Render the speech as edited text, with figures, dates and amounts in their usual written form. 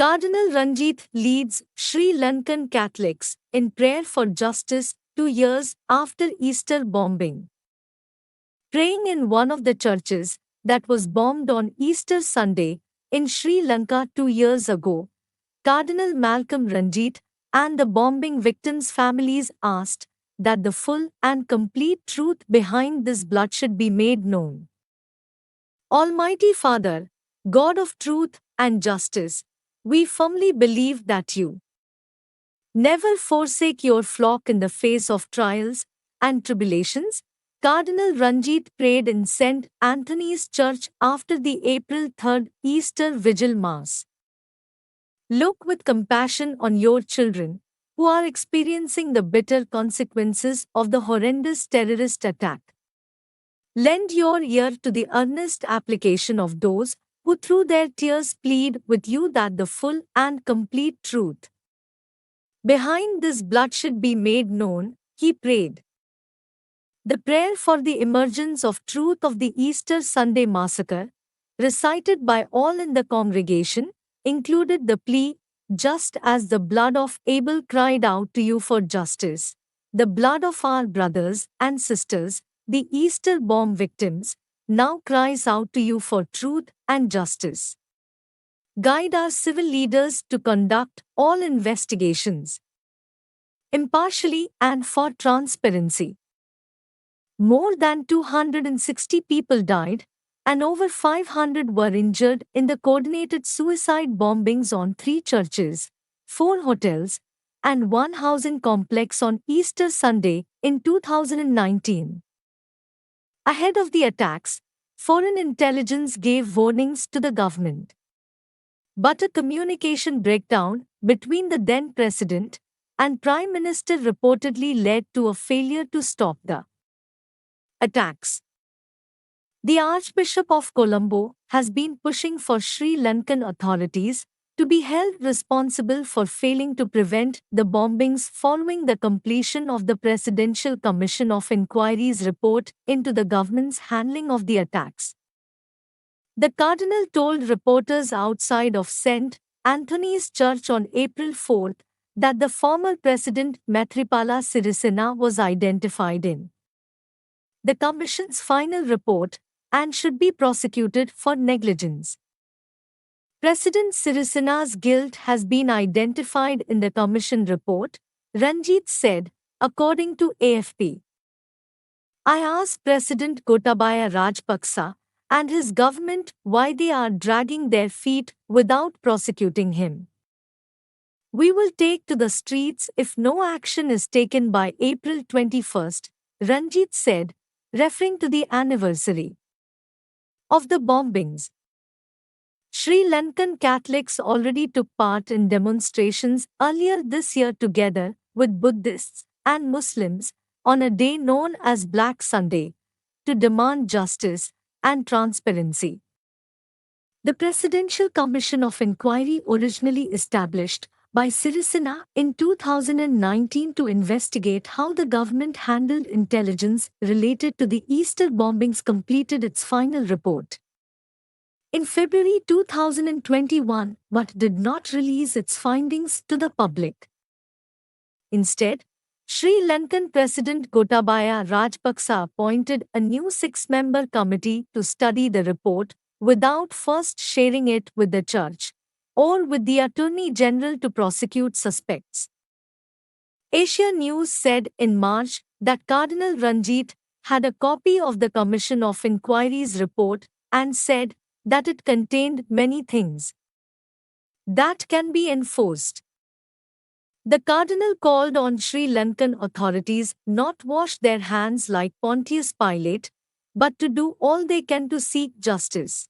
Cardinal Ranjit leads Sri Lankan Catholics in prayer for justice 2 years after Easter bombing. Praying in one of the churches that was bombed on Easter Sunday in Sri Lanka 2 years ago, Cardinal Malcolm Ranjit and the bombing victims' families asked that the full and complete truth behind this bloodshed be made known. Almighty Father, God of truth and justice, we firmly believe that you never forsake your flock in the face of trials and tribulations. Cardinal Ranjit prayed in St. Anthony's Church after the April 3rd Easter Vigil Mass. Look with compassion on your children who are experiencing the bitter consequences of the horrendous terrorist attack. Lend your ear to the earnest application of those who through their tears plead with you that the full and complete truth behind this bloodshed be made known, he prayed. The prayer for the emergence of truth of the Easter Sunday massacre, recited by all in the congregation, included the plea, just as the blood of Abel cried out to you for justice, the blood of our brothers and sisters, the Easter bomb victims, now cries out to you for truth and justice. Guide our civil leaders to conduct all investigations impartially and for transparency. More than 260 people died, and over 500 were injured in the coordinated suicide bombings on 3 churches, 4 hotels, and 1 housing complex on Easter Sunday in 2019. Ahead of the attacks, foreign intelligence gave warnings to the government. But a communication breakdown between the then president and prime minister reportedly led to a failure to stop the attacks. The Archbishop of Colombo has been pushing for Sri Lankan authorities to be held responsible for failing to prevent the bombings following the completion of the Presidential Commission of Inquiry's report into the government's handling of the attacks. The Cardinal told reporters outside of St. Anthony's Church on April 4 that the former President Maithripala Sirisena was identified in the Commission's final report and should be prosecuted for negligence. President Sirisena's guilt has been identified in the Commission report, Ranjit said, according to AFP. I asked President Gotabaya Rajapaksa and his government why they are dragging their feet without prosecuting him. We will take to the streets if no action is taken by April 21st, Ranjit said, referring to the anniversary of the bombings. Sri Lankan Catholics already took part in demonstrations earlier this year together with Buddhists and Muslims on a day known as Black Sunday to demand justice and transparency. The Presidential Commission of Inquiry, originally established by Sirisena in 2019 to investigate how the government handled intelligence related to the Easter bombings, completed its final report in February 2021 but did not release its findings to the public. Instead, Sri Lankan President Gotabaya Rajapaksa appointed a new 6-member committee to study the report without first sharing it with the church or with the Attorney General to prosecute suspects. Asia News said in March that Cardinal Ranjit had a copy of the Commission of Inquiry's report and said that it contained many things that can be enforced. The Cardinal called on Sri Lankan authorities not wash their hands like Pontius Pilate, but to do all they can to seek justice.